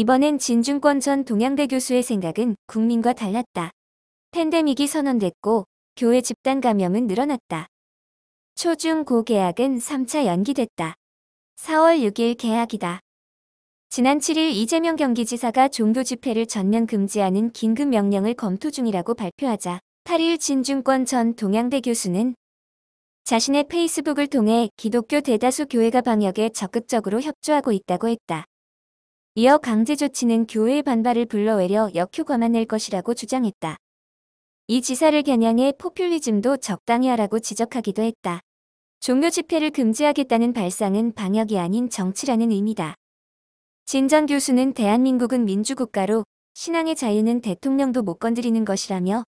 이번엔 진중권 전 동양대 교수의 생각은 국민과 달랐다. 팬데믹이 선언됐고 교회 집단 감염은 늘어났다. 초중 고 개학은 3차 연기됐다. 4월 6일 개학이다. 지난 7일 이재명 경기지사가 종교 집회를 전면 금지하는 긴급 명령을 검토 중이라고 발표하자 8일 진중권 전 동양대 교수는 자신의 페이스북을 통해 기독교 대다수 교회가 방역에 적극적으로 협조하고 있다고 했다. 이어 강제 조치는 교회의 반발을 불러외려 역효과만 낼 것이라고 주장했다. 이 지사를 겨냥해 포퓰리즘도 적당히 하라고 지적하기도 했다. 종교 집회를 금지하겠다는 발상은 방역이 아닌 정치라는 의미다. 진 전 교수는 대한민국은 민주국가로 신앙의 자유는 대통령도 못 건드리는 것이라며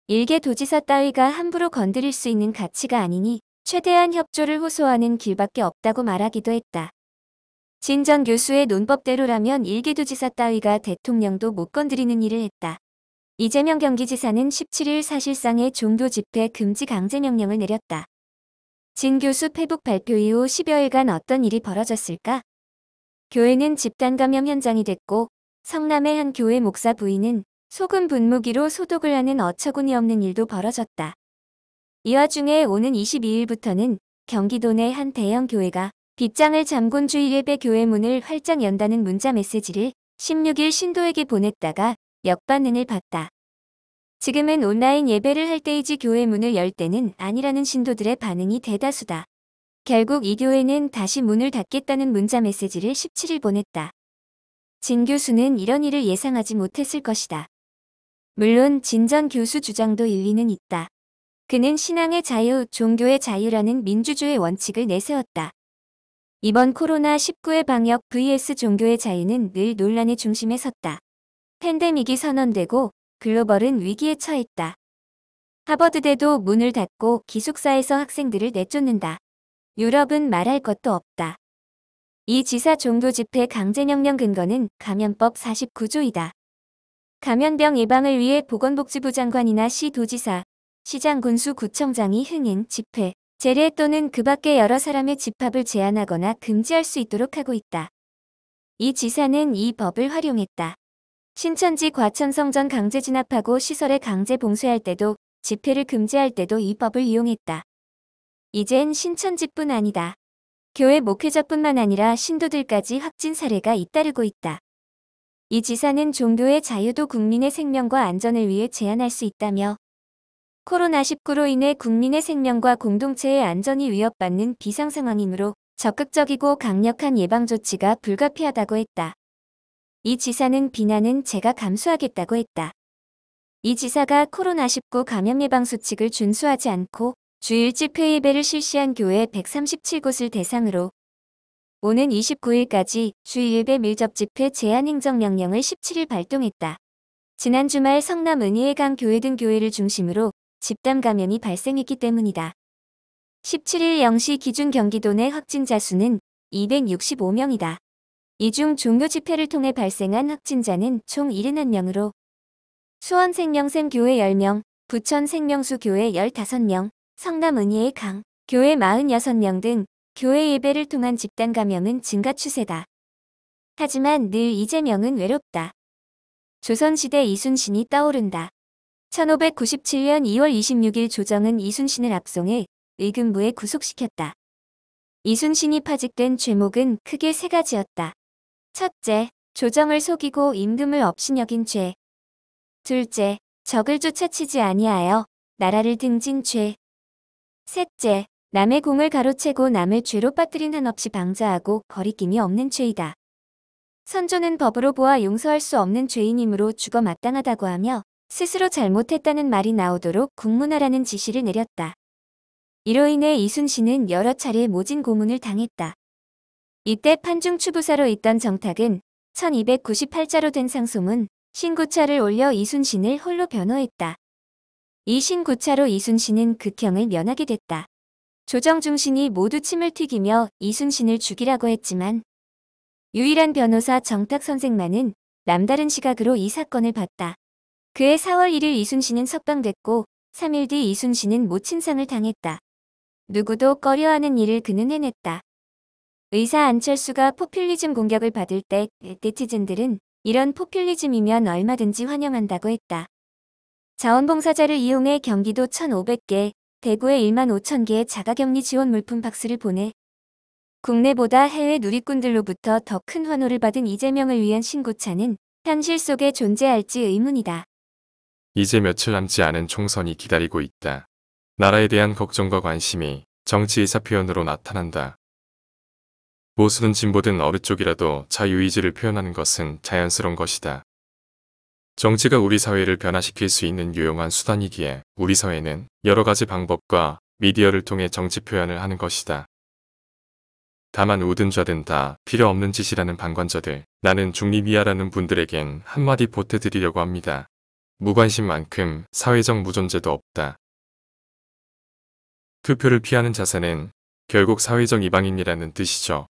일개 도지사 따위가 함부로 건드릴 수 있는 가치가 아니니 최대한 협조를 호소하는 길밖에 없다고 말하기도 했다. 진 전 교수의 논법대로라면 일개 도지사 따위가 대통령도 못 건드리는 일을 했다. 이재명 경기지사는 17일 사실상의 종교 집회 금지 강제명령을 내렸다. 진 교수 페북 발표 이후 10여일간 어떤 일이 벌어졌을까? 교회는 집단 감염 현장이 됐고 성남의 한 교회 목사 부인은 소금 분무기로 소독을 하는 어처구니 없는 일도 벌어졌다. 이 와중에 오는 22일부터는 경기도 내 한 대형 교회가 빗장을 잠근 주일 예배 교회 문을 활짝 연다는 문자 메시지를 16일 신도에게 보냈다가 역반응을 받다. 지금은 온라인 예배를 할 때이지 교회 문을 열 때는 아니라는 신도들의 반응이 대다수다. 결국 이 교회는 다시 문을 닫겠다는 문자 메시지를 17일 보냈다. 진 교수는 이런 일을 예상하지 못했을 것이다. 물론 진 전 교수 주장도 일리는 있다. 그는 신앙의 자유, 종교의 자유라는 민주주의 원칙을 내세웠다. 이번 코로나19의 방역 vs 종교의 자유는 늘 논란의 중심에 섰다. 팬데믹이 선언되고 글로벌은 위기에 처했다. 하버드대도 문을 닫고 기숙사에서 학생들을 내쫓는다. 유럽은 말할 것도 없다. 이 지사 종교 집회 강제명령 근거는 감염법 49조이다. 감염병 예방을 위해 보건복지부 장관이나 시도지사, 시장 군수 구청장이 흥행, 집회, 제례 또는 그 밖의 여러 사람의 집합을 제한하거나 금지할 수 있도록 하고 있다. 이 지사는 이 법을 활용했다. 신천지 과천성전 강제 진압하고 시설에 강제 봉쇄할 때도 집회를 금지할 때도 이 법을 이용했다. 이젠 신천지뿐 아니다. 교회 목회자뿐만 아니라 신도들까지 확진 사례가 잇따르고 있다. 이 지사는 종교의 자유도 국민의 생명과 안전을 위해 제한할 수 있다며 코로나19로 인해 국민의 생명과 공동체의 안전이 위협받는 비상상황이므로 적극적이고 강력한 예방 조치가 불가피하다고 했다. 이 지사는 비난은 제가 감수하겠다고 했다. 이 지사가 코로나19 감염 예방 수칙을 준수하지 않고 주일 집회 예배를 실시한 교회 137곳을 대상으로 오는 29일까지 주일 예배 밀접 집회 제한 행정명령을 17일 발동했다. 지난 주말 성남 은희의 강 교회 등 교회를 중심으로 집단 감염이 발생했기 때문이다. 17일 0시 기준 경기도 내 확진자 수는 265명이다. 이 중 종교 집회를 통해 발생한 확진자는 총 71명으로 수원생명샘 교회 10명, 부천생명수 교회 15명, 성남 은희의 강 교회 46명 등 교회 예배를 통한 집단 감염은 증가 추세다. 하지만 늘 이재명은 외롭다. 조선시대 이순신이 떠오른다. 1597년 2월 26일 조정은 이순신을 압송해 의금부에 구속시켰다. 이순신이 파직된 죄목은 크게 세 가지였다. 첫째, 조정을 속이고 임금을 업신여긴 죄. 둘째, 적을 쫓아치지 아니하여 나라를 등진 죄. 셋째, 남의 공을 가로채고 남을 죄로 빠뜨린 한없이 방자하고 거리낌이 없는 죄이다. 선조는 법으로 보아 용서할 수 없는 죄인이므로 죽어 마땅하다고 하며 스스로 잘못했다는 말이 나오도록 국문하라는 지시를 내렸다. 이로 인해 이순신은 여러 차례 모진 고문을 당했다. 이때 판중추부사로 있던 정탁은 1298자로 된 상소문 신구차를 올려 이순신을 홀로 변호했다. 이 신구차로 이순신은 극형을 면하게 됐다. 조정 중신이 모두 침을 튀기며 이순신을 죽이라고 했지만 유일한 변호사 정탁 선생만은 남다른 시각으로 이 사건을 봤다. 그해 4월 1일 이순신은 석방됐고 3일 뒤 이순신은 모친상을 당했다. 누구도 꺼려하는 일을 그는 해냈다. 의사 안철수가 포퓰리즘 공격을 받을 때 네티즌들은 이런 포퓰리즘이면 얼마든지 환영한다고 했다. 자원봉사자를 이용해 경기도 1,500개, 대구에 1만 5천 개의 자가격리 지원 물품 박스를 보내 국내보다 해외 누리꾼들로부터 더 큰 환호를 받은 이재명을 위한 신고차는 현실 속에 존재할지 의문이다. 이제 며칠 남지 않은 총선이 기다리고 있다. 나라에 대한 걱정과 관심이 정치 의사 표현으로 나타난다. 보수든 진보든 어느 쪽이라도 자유의지를 표현하는 것은 자연스러운 것이다. 정치가 우리 사회를 변화시킬 수 있는 유용한 수단이기에 우리 사회는 여러 가지 방법과 미디어를 통해 정치 표현을 하는 것이다. 다만 우든 좌든 다 필요 없는 짓이라는 방관자들, 나는 중립이야라는 분들에겐 한마디 보태드리려고 합니다. 무관심만큼 사회적 무존재도 없다. 투표를 피하는 자세는 결국 사회적 이방인이라는 뜻이죠.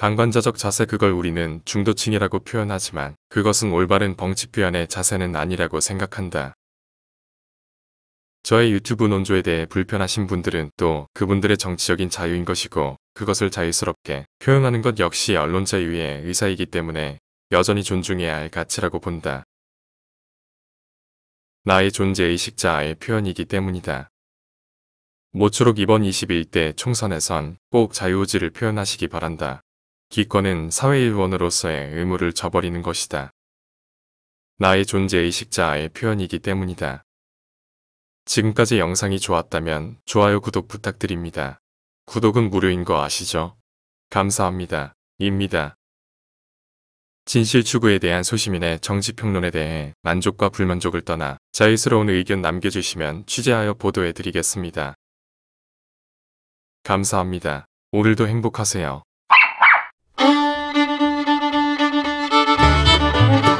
방관자적 자세, 그걸 우리는 중도층이라고 표현하지만 그것은 올바른 정치 표현의 자세는 아니라고 생각한다. 저의 유튜브 논조에 대해 불편하신 분들은 또 그분들의 정치적인 자유인 것이고 그것을 자유스럽게 표현하는 것 역시 언론 자유의 의사이기 때문에 여전히 존중해야 할 가치라고 본다. 나의 존재의식자의 표현이기 때문이다. 모쪼록 이번 21대 총선에선 꼭 자유의지를 표현하시기 바란다. 기권은 사회일원으로서의 의무를 저버리는 것이다. 나의 존재의식자의 표현이기 때문이다. 지금까지 영상이 좋았다면 좋아요, 구독 부탁드립니다. 구독은 무료인 거 아시죠? 감사합니다. 입니다. 진실 추구에 대한 소시민의 정치평론에 대해 만족과 불만족을 떠나 자유스러운 의견 남겨주시면 취재하여 보도해드리겠습니다. 감사합니다. 오늘도 행복하세요.